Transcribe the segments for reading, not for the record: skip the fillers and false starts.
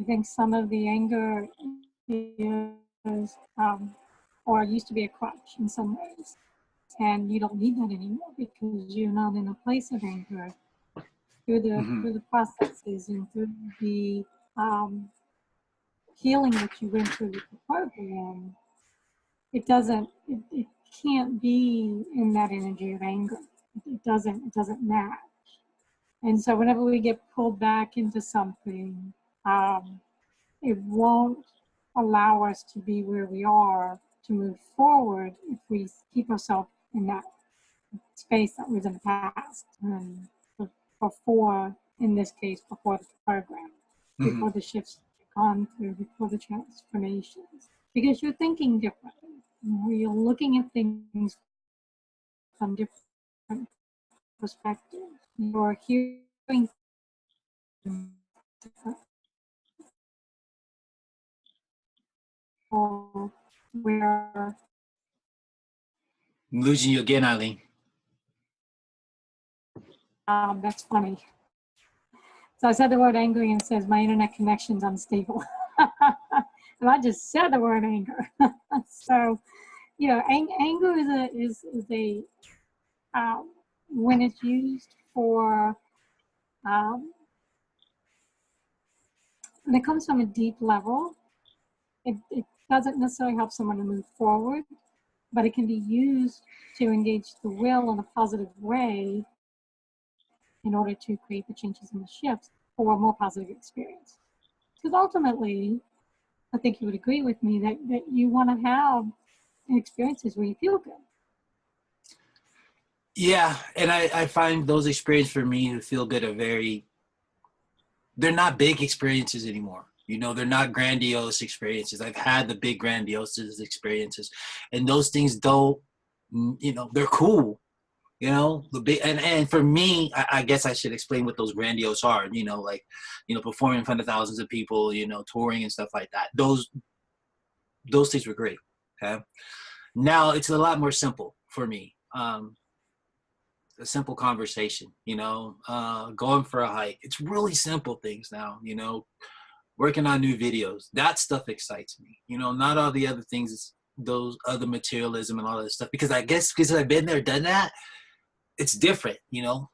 I think some of the anger is, or used to be a crutch in some ways. And you don't need that anymore because you're not in a place of anger. Through the processes and through the healing that you went through with the program, it can't be in that energy of anger. It doesn't match. And so whenever we get pulled back into something, it won't allow us to be where we are to move forward if we keep ourselves in that space that was in the past. Before, in this case, before the program, before the shifts gone through, before the transformations, because you're thinking differently. You're looking at things from different perspectives. You're hearing where I'm losing you again, Eileen. that's funny. So I said the word angry and it says my internet connection's unstable. And I just said the word anger. So, you know, anger is a when it's used for when it comes from a deep level, it doesn't necessarily help someone to move forward, but it can be used to engage the will in a positive way in order to create the changes and the shifts for a more positive experience. Because ultimately, I think you would agree with me that you want to have experiences where you feel good. Yeah, and I find those experiences for me to feel good are they're not big experiences anymore. You know, they're not grandiose experiences. I've had the big grandiose experiences, and those things don't, you know, they're cool. You know, the big, and for me, I guess I should explain what those grandiose are, you know, like, you know, performing in front of thousands of people, you know, touring and stuff like that. Those things were great. Okay. Now it's a lot more simple for me. A simple conversation, you know, going for a hike. It's really simple things now, you know, working on new videos. That stuff excites me, you know, not all the other things, those other materialism and all that stuff, because I guess because I've been there, done that, it's different, you know.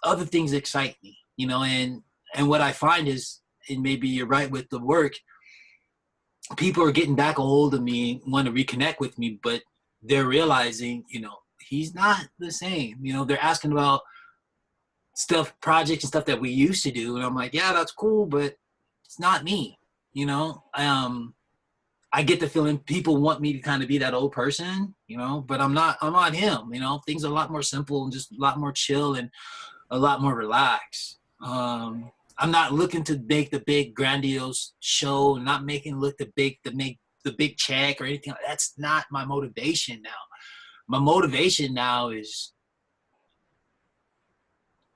Other things excite me, you know, and what I find is, and maybe you're right with the work, people are getting back a hold of me, want to reconnect with me, but they're realizing, you know, he's not the same. You know, they're asking about stuff, projects and stuff that we used to do, and I'm like, yeah, that's cool, but it's not me, you know. I get the feeling people want me to kind of be that old person, you know, but I'm not him, you know. Things are a lot more simple and just a lot more chill and a lot more relaxed. I'm not looking to make the big grandiose show, not making look the big check or anything. That's not my motivation now. My motivation now is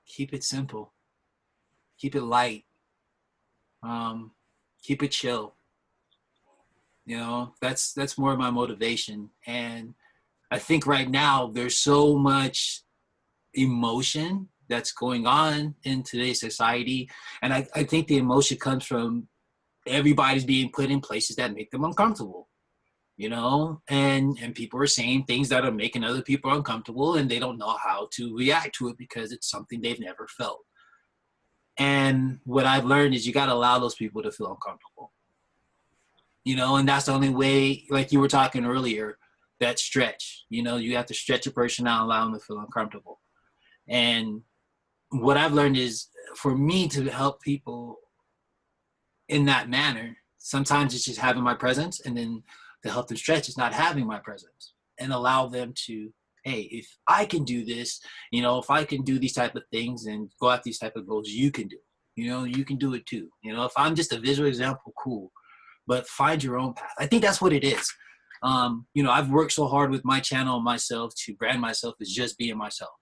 keep it simple, keep it light, keep it chill. You know, that's more of my motivation. And I think right now there's so much emotion that's going on in today's society. And I think the emotion comes from everybody's being put in places that make them uncomfortable, you know, and people are saying things that are making other people uncomfortable, and they don't know how to react to it because it's something they've never felt. And what I've learned is you got to allow those people to feel uncomfortable. You know, and that's the only way, like you were talking earlier, that stretch, you know, you have to stretch a person out and allow them to feel uncomfortable. And what I've learned is for me to help people in that manner, sometimes it's just having my presence, and then to help them stretch is not having my presence, and allow them to, hey, if I can do this, you know, if I can do these type of things and go after these type of goals, you can do it. You know, you can do it too. You know, if I'm just a visual example, cool. But find your own path. I think that's what it is. You know, I've worked so hard with my channel and myself to brand myself as just being myself.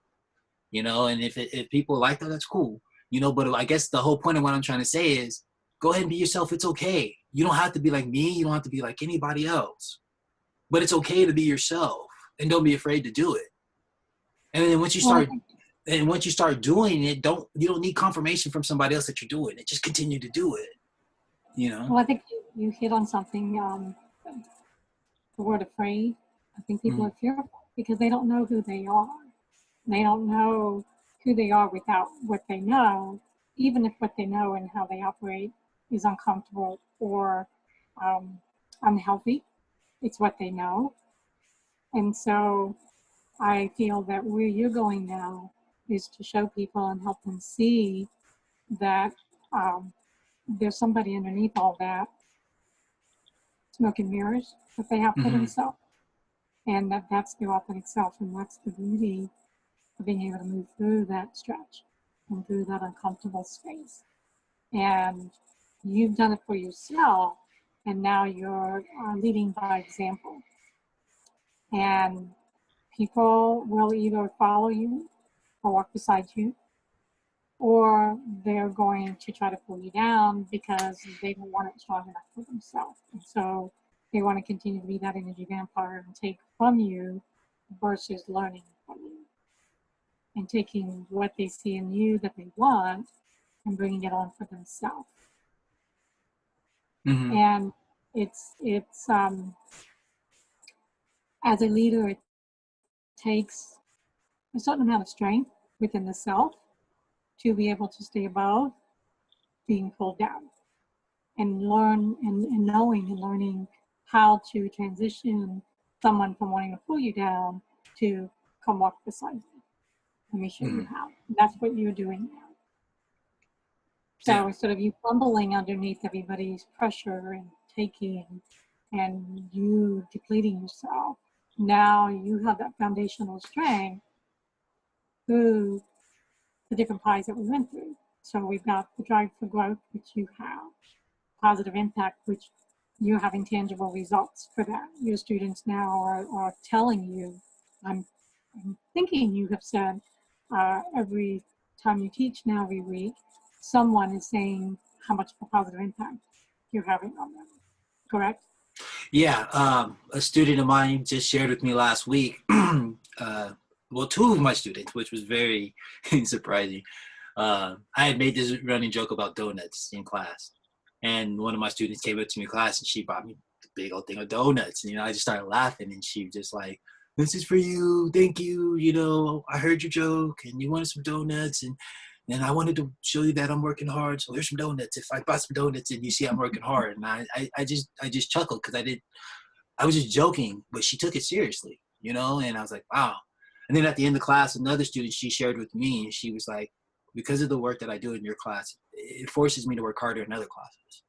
You know, and if people like that, that's cool. You know, but I guess the whole point of what I'm trying to say is go ahead and be yourself. It's okay. You don't have to be like me. You don't have to be like anybody else. But it's okay to be yourself, and don't be afraid to do it. And then once you start doing it, you don't need confirmation from somebody else that you're doing it. Just continue to do it. you know. Well, I think you hit on something, the word afraid. I think people Mhm. are fearful because they don't know who they are. They don't know who they are without what they know, even if what they know and how they operate is uncomfortable or um, unhealthy. It's what they know. And so I feel that where you're going now is to show people and help them see that um, there's somebody underneath all that smoke and mirrors that they have for Mhm. themselves, and that's their authentic self, and that's the beauty of being able to move through that stretch and through that uncomfortable space. And you've done it for yourself, and now you're leading by example. And people will either follow you or walk beside you, or they're going to try to pull you down because they don't want it strong enough for themselves. And so they want to continue to be that energy vampire and take from you versus learning from you and taking what they see in you that they want and bringing it on for themselves. Mhm. And it's as a leader, it takes a certain amount of strength within the self to be able to stay above being pulled down and learn and knowing and learning how to transition someone from wanting to pull you down to come walk beside you. Let me show you Mhm. how. And that's what you're doing now. Yeah. So instead of you fumbling underneath everybody's pressure and taking and you depleting yourself, now you have that foundational strength through the different pies that we went through. So we've got the drive for growth, which you have, positive impact, which you're having tangible results for that. Your students now are telling you, I'm, I'm thinking you have said every time you teach now every week, someone is saying how much of a positive impact you're having on them, correct? Yeah, a student of mine just shared with me last week. Well, two of my students, which was very surprising. I had made this running joke about donuts in class, and one of my students came up to me in class, and she brought me a big old thing of donuts. And, I just started laughing, and she was just like, "This is for you, thank you. I heard your joke, and you wanted some donuts, and I wanted to show you that I'm working hard. So here's some donuts. If I bought some donuts, and you see I'm working hard." And I just chuckled because I was just joking, but she took it seriously, and I was like, wow. And then at the end of class, another student, she shared with me, and she was like, because of the work that I do in your class, it forces me to work harder in other classes.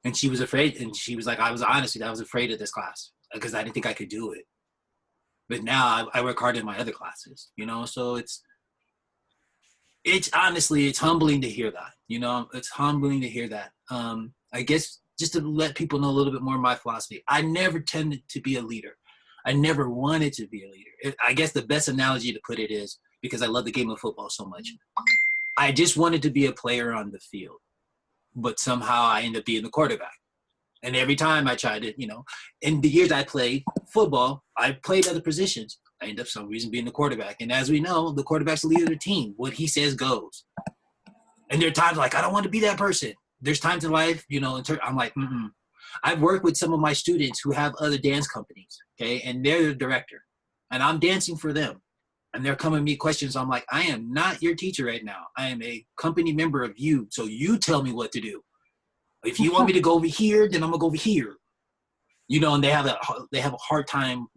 And she was afraid, and she was like, I was afraid of this class because I didn't think I could do it. But now I work hard in my other classes, so it's honestly, it's humbling to hear that, it's humbling to hear that. I guess just to let people know a little bit more of my philosophy, I never tended to be a leader. I never wanted to be a leader. I guess the best analogy to put it is, because I love the game of football so much, I just wanted to be a player on the field, but somehow I ended up being the quarterback. And every time I tried to, in the years I played football, I played other positions. I ended up, for some reason, being the quarterback. And as we know, the quarterback's the leader of the team. What he says goes. And there are times like, I don't want to be that person. There's times in life, I'm like, mm-mm. I've worked with some of my students who have other dance companies, okay? And they're the director. And I'm dancing for them. And they're coming to me questions. I'm like, I am not your teacher right now. I am a company member of you. So you tell me what to do. If you want me to go over here, then I'm gonna go over here. And they have a hard time,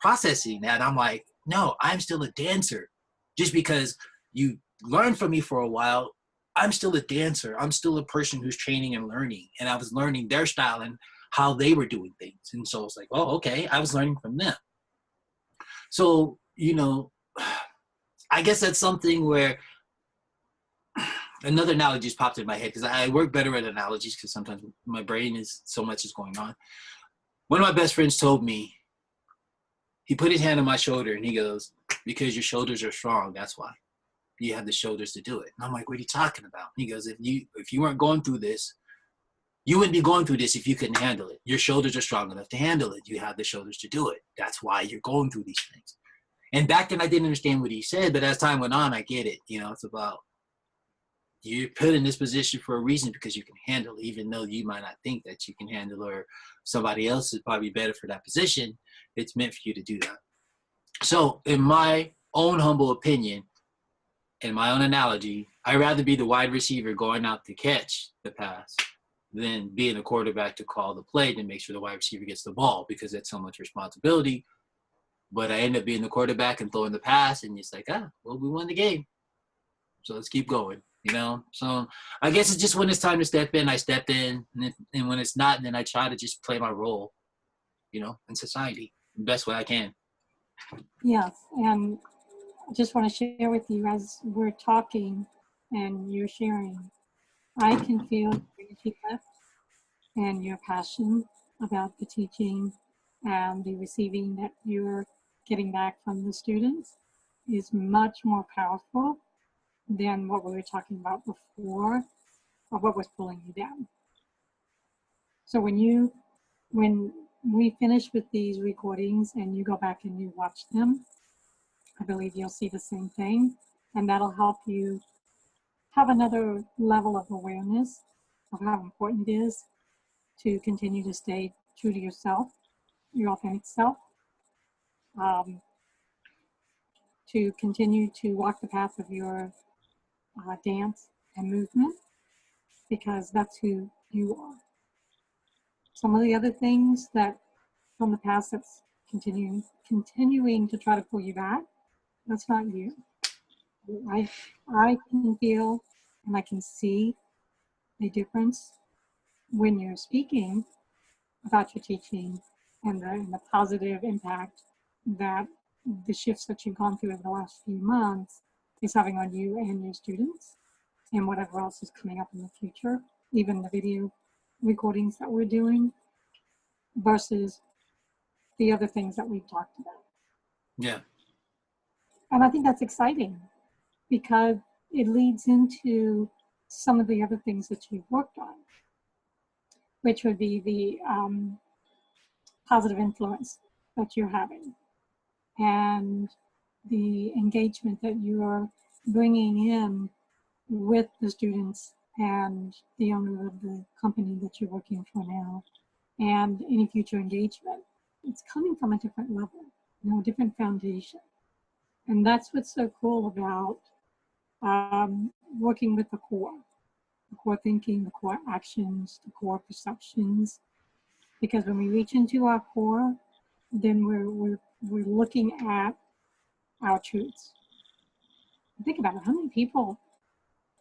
processing that. I'm like, no, I'm still a dancer. Just because you learned from me for a while, I'm still a dancer. I'm still a person who's training and learning. And I was learning their style and how they were doing things. And so it's like, oh, okay, I was learning from them. So, I guess that's something where another analogy just popped in my head, because I work better at analogies because sometimes my brain is so much is going on. One of my best friends told me, he put his hand on my shoulder and he goes, because your shoulders are strong, that's why. You have the shoulders to do it. And I'm like, what are you talking about? He goes, if you weren't going through this, you wouldn't be going through this if you couldn't handle it. Your shoulders are strong enough to handle it. You have the shoulders to do it. That's why you're going through these things. And back then I didn't understand what he said, but as time went on, I get it. It's about you're put in this position for a reason because you can handle it, even though you might not think that you can handle it, or somebody else is probably better for that position. It's meant for you to do that. So in my own humble opinion, in my own analogy, I'd rather be the wide receiver going out to catch the pass than being a quarterback to call the play to make sure the wide receiver gets the ball, because that's so much responsibility. But I end up being the quarterback and throwing the pass, and it's like, well, we won the game, so let's keep going, you know? So I guess it's just when it's time to step in, I step in, and when it's not, then I try to just play my role, you know, in society the best way I can. Yes, and I just want to share with you as we're talking and you're sharing, I can feel your energy lift and your passion about the teaching and the receiving that you're getting back from the students is much more powerful than what we were talking about before, or what was pulling you down. So when we finish with these recordings and you go back and you watch them, I believe you'll see the same thing, and that'll help you have another level of awareness of how important it is to continue to stay true to yourself, your authentic self, to continue to walk the path of your dance and movement, because that's who you are. Some of the other things that from the past that's continuing to try to pull you back, that's not you. I can feel and I can see the difference when you're speaking about your teaching and the positive impact that the shifts that you've gone through over the last few months is having on you and your students, and whatever else is coming up in the future, even the video recordings that we're doing versus the other things that we've talked about. Yeah. And I think that's exciting because it leads into some of the other things that you've worked on, which would be the positive influence that you're having and the engagement that you are bringing in with the students and the owner of the company that you're working for now, and any future engagement. It's coming from a different level, you know, a different foundation. And that's what's so cool about working with the core thinking, the core actions, the core perceptions. Because when we reach into our core, then we're looking at our truths. Think about it. How many people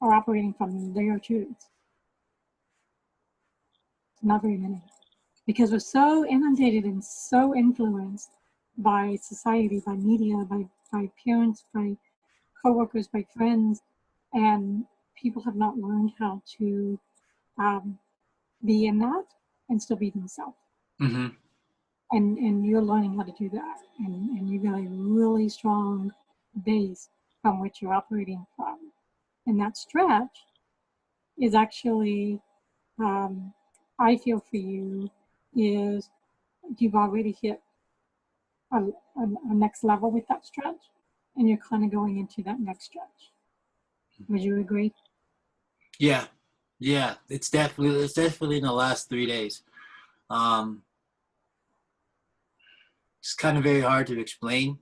are operating from their truths? Not very many. Because we're so inundated and so influenced by society, by media, by parents, by coworkers, by friends, and people have not learned how to be in that and still be themselves. Mm-hmm. And you're learning how to do that, and you've got a really strong base from which you're operating from. And that stretch is actually, I feel for you, is you've already hit a next level with that stretch, and you're kind of going into that next stretch. Would you agree? Yeah. It's definitely in the last 3 days. It's kind of very hard to explain.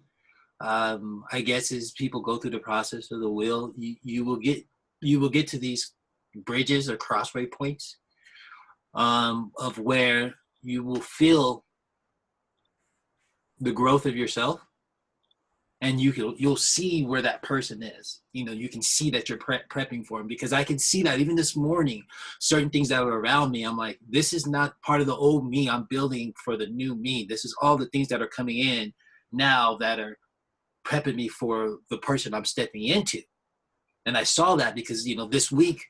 I guess as people go through the process of the wheel, you will get to these bridges or crossway points of where you will feel the growth of yourself, and you'll see where that person is. You know, you can see that you're prepping for him, because I can see that even this morning, certain things that were around me, I'm like, this is not part of the old me. I'm building for the new me. This is all the things that are coming in now that are prepping me for the person I'm stepping into. And I saw that because, you know, this week,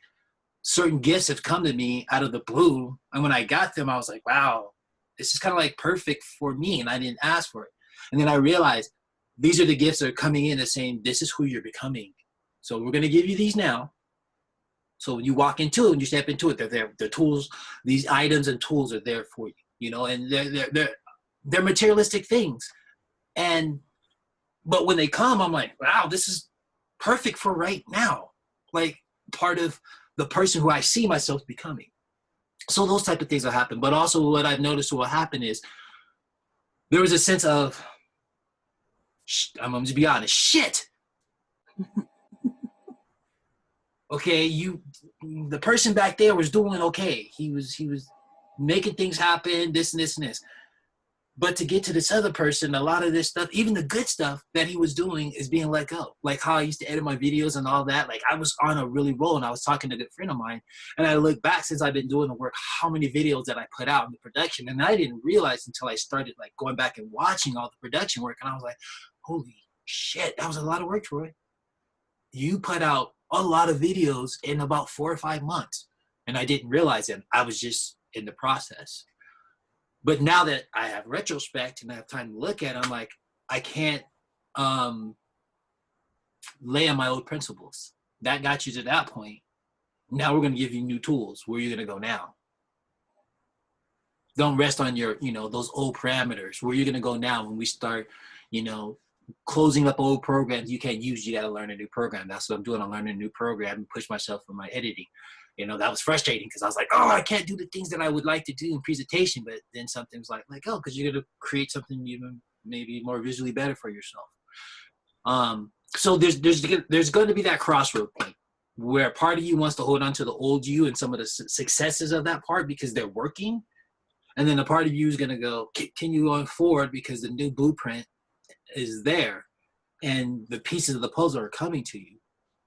certain gifts have come to me out of the blue. And when I got them, I was like, wow, this is kind of like perfect for me. And I didn't ask for it. And then I realized these are the gifts that are coming in and saying, this is who you're becoming. So we're going to give you these now. So when you walk into it, when you step into it, they're there. The tools, these items and tools are there for you, you know, and they're materialistic things. But when they come, I'm like, wow, this is perfect for right now. Like, part of the person who I see myself becoming. So those type of things will happen. But also what I've noticed will happen is there was a sense of, I'm going to be honest, shit. Okay, the person back there was doing okay. He was making things happen, this and this and this. But to get to this other person, a lot of this stuff, even the good stuff that he was doing, is being let go. Like how I used to edit my videos and all that. Like I was on a really roll, and I was talking to a good friend of mine, and I look back since I've been doing the work, how many videos that I put out in the production, and I didn't realize until I started like going back and watching all the production work, and I was like, holy shit, that was a lot of work, Troy. You put out a lot of videos in about 4 or 5 months, and I didn't realize it. I was just in the process. But now that I have retrospect and I have time to look at it, I'm like, I can't lay on my old principles. That got you to that point. Now we're going to give you new tools. Where are you going to go now? Don't rest on your, those old parameters. Where are you going to go now when we start, closing up old programs you can't use? You got to learn a new program. That's what I'm doing. I'm learning a new program and push myself in my editing. That was frustrating because I was like, oh, I can't do the things that I would like to do in presentation. But then something was like, oh, because you're going to create something even maybe more visually better for yourself. So there's going to be that crossroad point where part of you wants to hold on to the old you and some of the successes of that part because they're working. And then a part of you is going to go, continue going forward because the new blueprint is there and the pieces of the puzzle are coming to you.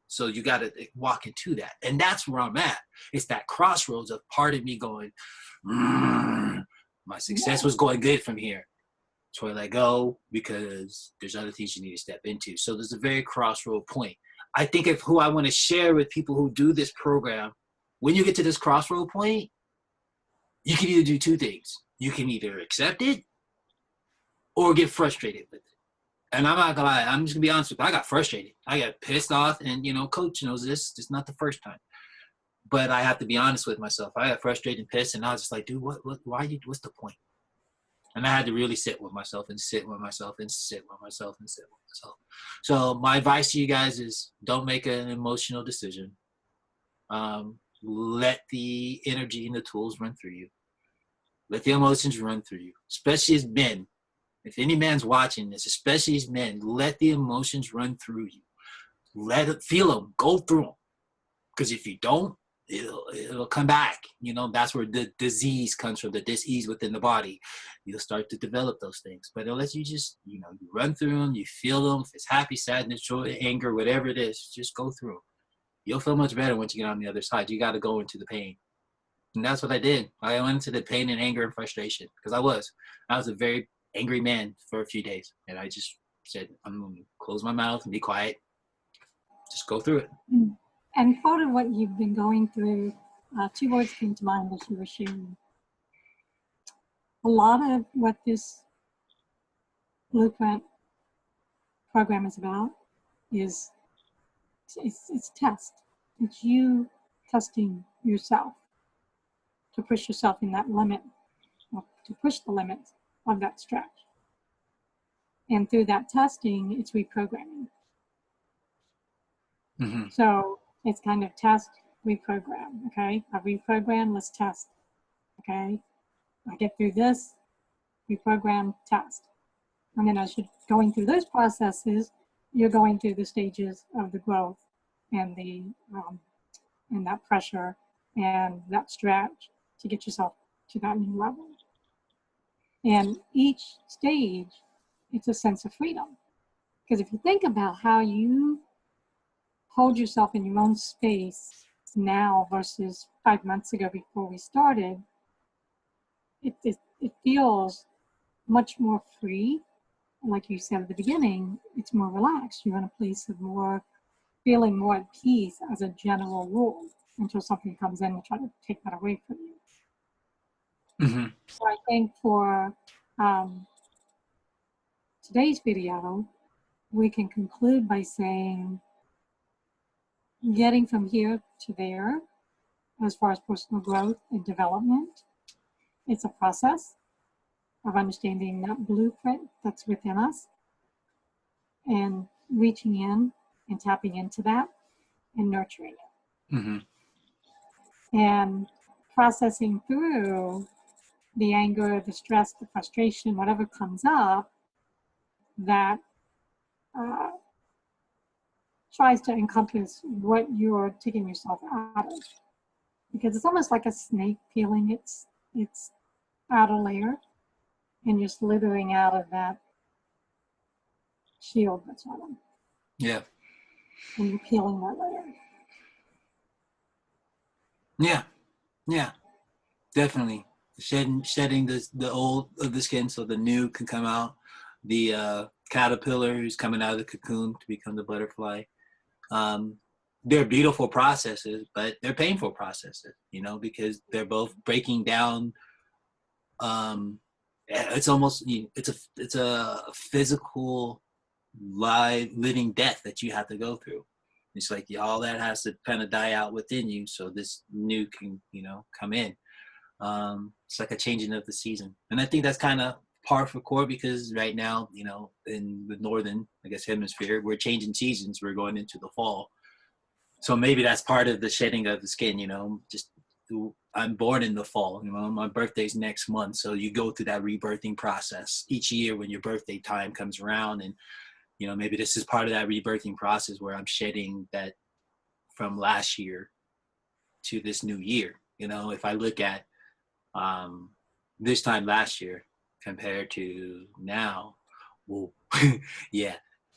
So you got to walk into that. And that's where I'm at. It's that crossroads of part of me going, my success was going good from here. So I let go because there's other things you need to step into. So there's a very crossroad point. I think of who I want to share with people who do this program. When you get to this crossroad point, you can either do two things. You can either accept it or get frustrated with it. And I'm not gonna lie, I'm just gonna be honest with you. I got frustrated. I got pissed off, and Coach knows this. It's not the first time. But I have to be honest with myself. I got frustrated and pissed, and I was just like, dude, what's the point? And I had to really sit with myself and sit with myself and sit with myself and sit with myself. So my advice to you guys is don't make an emotional decision. Let the energy and the tools run through you. Let the emotions run through you, especially as men. If any man's watching this, especially as men, let the emotions run through you. Let it, feel them, go through them. Because if you don't, it'll come back. That's where the disease comes from, the dis-ease within the body. You'll start to develop those things. But unless you just, you run through them, you feel them. If it's happy, sadness, joy, anger, whatever it is, just go through them. You'll feel much better once you get on the other side. You got to go into the pain. And that's what I did. I went into the pain and anger and frustration because I was a very angry man for a few days. And I just said, I'm going to close my mouth and be quiet. Just go through it. And part of what you've been going through, two words came to mind as you were sharing. A lot of what this blueprint program is about is it's test. It's you testing yourself to push yourself in that limit, to push the limits of that stretch. And through that testing, it's reprogramming. Mm-hmm. So it's kind of test, reprogram, okay? I reprogram, let's test, okay? I get through this, reprogram, test. And then as you're going through those processes, you're going through the stages of the growth and the and that pressure and that stretch to get yourself to that new level. And each stage, it's a sense of freedom. Because if you think about how you hold yourself in your own space now versus 5 months ago before we started, it feels much more free. Like you said at the beginning, it's more relaxed. You're in a place of feeling more at peace as a general rule until something comes in and try to take that away from you. Mm-hmm. So I think for today's video, we can conclude by saying getting from here to there as far as personal growth and development, it's a process of understanding that blueprint that's within us and reaching in and tapping into that and nurturing it. Mm-hmm. And processing through the anger, the stress, the frustration, whatever comes up, that tries to encompass what you're taking yourself out of. Because it's almost like a snake peeling its outer layer, and you're slithering out of that shield that's on them. Yeah. And you're peeling that layer. Yeah. Yeah. Definitely. Shedding the old of the skin so the new can come out. The caterpillar who's coming out of the cocoon to become the butterfly. They're beautiful processes, but they're painful processes, you know, because they're both breaking down. It's almost, it's a physical live living death that you have to go through. It's like all that has to kind of die out within you so this new can, you know, come in. It's like a changing of the season, and I think that's kind of par for course because right now, you know, in the northern, I guess, hemisphere, we're changing seasons. We're going into the fall, so maybe that's part of the shedding of the skin. You know, just I'm born in the fall. You know, my birthday's next month, so you go through that rebirthing process each year when your birthday time comes around, and you know, maybe this is part of that rebirthing process where I'm shedding that from last year to this new year. You know, if I look at this time last year compared to now, whoa, yeah,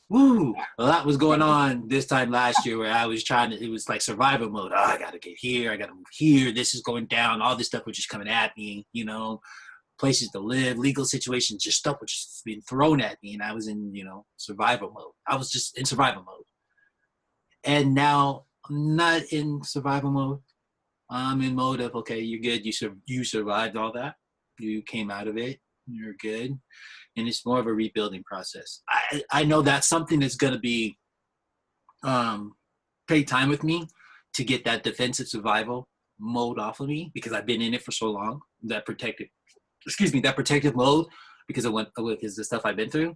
woo, a lot was going on this time last year where I was trying to, it was like survival mode. Oh, I gotta get here, I gotta move here, this is going down, all this stuff was just coming at me, you know, places to live, legal situations, just stuff was just being thrown at me, and I was in, you know, survival mode. I was just in survival mode. And now I'm not in survival mode. I'm in mode of, okay, you're good. You survived all that. You came out of it. You're good. And it's more of a rebuilding process. I know that's something that's going to be take time with me to get that defensive survival mode off of me because I've been in it for so long. That protective mode because because the stuff I've been through.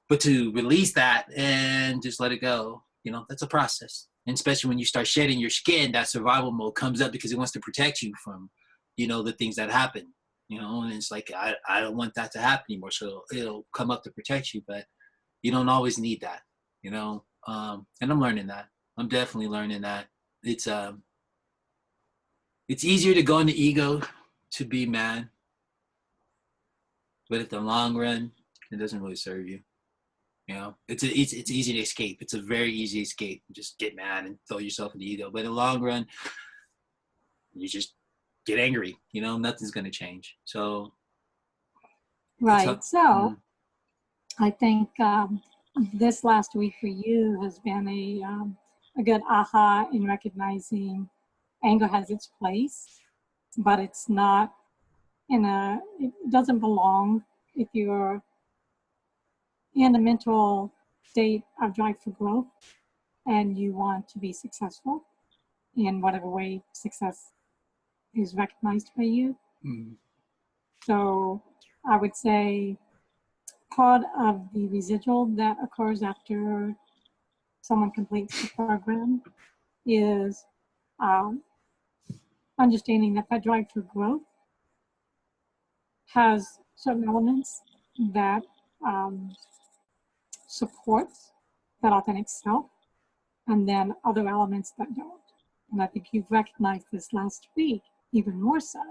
But to release that and just let it go, you know, that's a process. And especially when you start shedding your skin, that survival mode comes up because it wants to protect you from, you know, the things that happen, you know, and it's like, I don't want that to happen anymore. So it'll come up to protect you, but you don't always need that, you know? And I'm learning that. I'm definitely learning that. It's easier to go into ego to be mad, but at the long run, it doesn't really serve you. You know, it's easy to escape. It's a very easy escape. Just get mad and throw yourself in the ego. But in the long run, you just get angry. You know, nothing's going to change. So, right. So, I think this last week for you has been a good aha in recognizing anger has its place, but it's not it doesn't belong if you're in a mental state of drive for growth and you want to be successful in whatever way success is recognized by you. Mm-hmm. So I would say part of the residual that occurs after someone completes the program is understanding that that drive for growth has certain elements that supports that authentic self, and then other elements that don't. And I think you've recognized this last week even more so.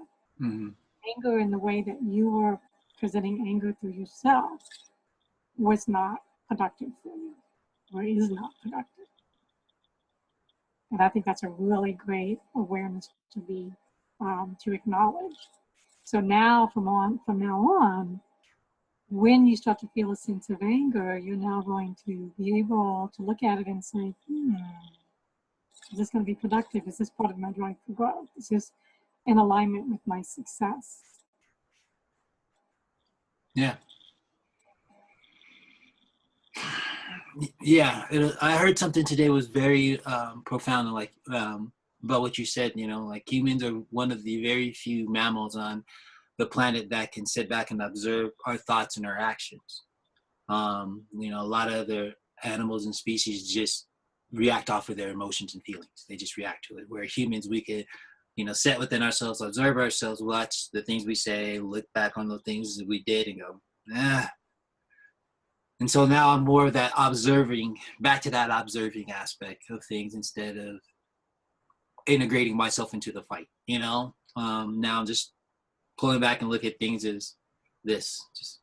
Mm-hmm. Anger in the way that you were presenting anger through yourself was not productive for you, or is not productive. And I think that's a really great awareness to be to acknowledge. So now, from now on, when you start to feel a sense of anger, you're now going to be able to look at it and say, is this going to be productive? Is this part of my drive for growth? Is this in alignment with my success? Yeah. Yeah. I heard something today was very profound, like about what you said, you know, like humans are one of the very few mammals on the planet that can sit back and observe our thoughts and our actions. You know, a lot of other animals and species just react off of their emotions and feelings. They just react to it. Where humans, we could, sit within ourselves, observe ourselves, watch the things we say, look back on the things that we did and go, ah. And so now I'm more of that back to that observing aspect of things instead of integrating myself into the fight, Now I'm just pulling back and look at things as this, just,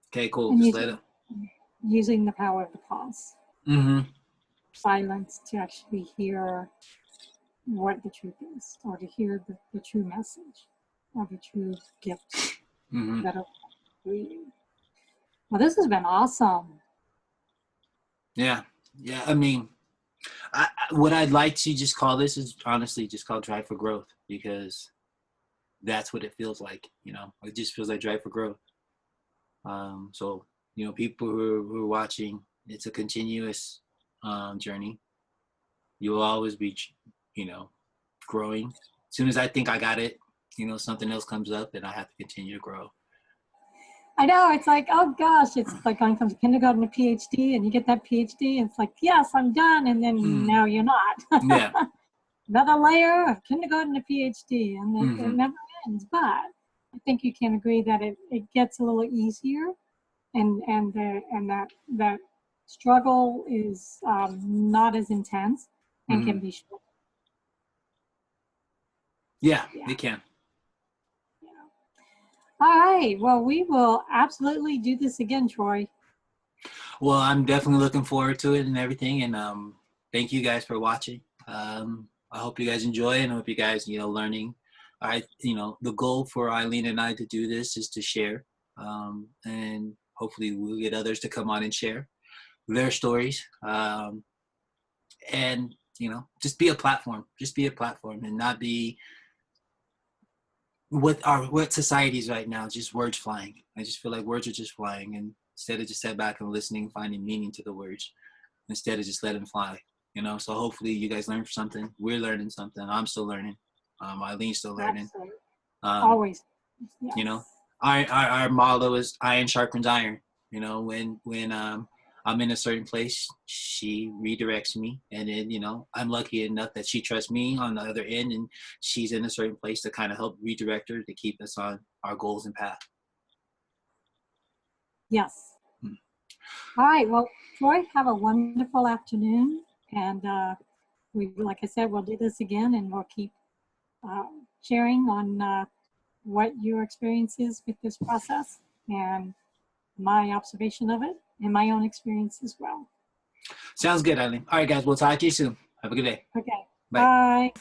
okay, cool, And just let it. using the power of the pause. Mm-hmm. Silence to actually hear what the truth is, or to hear the true message, or the true gift that are for you. Well, this has been awesome. Yeah. I mean, what I'd like to just call this is honestly just called Drive for Growth, because that's what it feels like. It just feels like drive for growth. So people who are watching, it's a continuous journey. You will always be growing. As soon as I think I got it, something else comes up and I have to continue to grow. I know, it's like, oh gosh, it's like going from kindergarten to PhD, and you get that PhD, and it's like, yes, I'm done, and then now you're not. Yeah. Another layer of kindergarten to PhD, and it never ends. But I think you can agree that it gets a little easier, and that struggle is not as intense and can be short. Yeah, it can. All right. Well, we will absolutely do this again, Troy. Well, I'm definitely looking forward to it and everything. And thank you guys for watching. I hope you guys enjoy it, and I hope you guys, learning. The goal for Eileen and I to do this is to share. And hopefully we'll get others to come on and share their stories. And, just be a platform. Just be a platform and not be what society is right now, just words flying. I just feel like words are just flying, and instead of just sit back and listening, finding meaning to the words, instead of just let them fly. So hopefully you guys learn something. We're learning something. I'm still learning. Eileen's still learning. Always. Yes. Our motto is iron sharpens iron. When I'm in a certain place, she redirects me, and then I'm lucky enough that she trusts me on the other end, and she's in a certain place to kind of help redirect her to keep us on our goals and path. Yes. All right. Well, Troy, have a wonderful afternoon, and like I said, we'll do this again, and we'll keep sharing on what your experience is with this process and my observation of it and my own experience as well. Sounds good, Eileen. All right, guys, we'll talk to you soon. Have a good day. Okay. Bye. Bye.